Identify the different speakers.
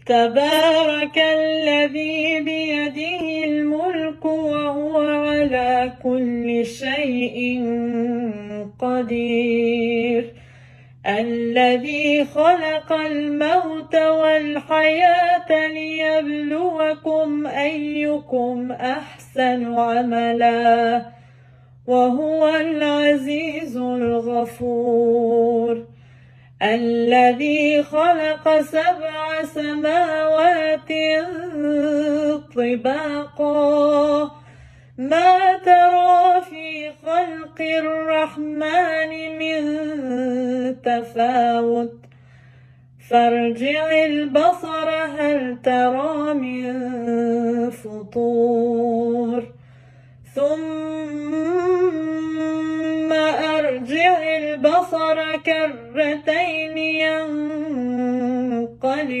Speaker 1: تبارك الذي بيده الملك وهو على كل شيء قدير، الذي خلق الموت والحياة ليبلوكم أيكم أحسن عملا، وهو العزيز الغفور، الذي خلق 7 سماوات طباقا، ما ترى في خلق الرحمن من تفاوت، فارجع البصر هل ترى من فطور، ثم أرجع البصر كرتين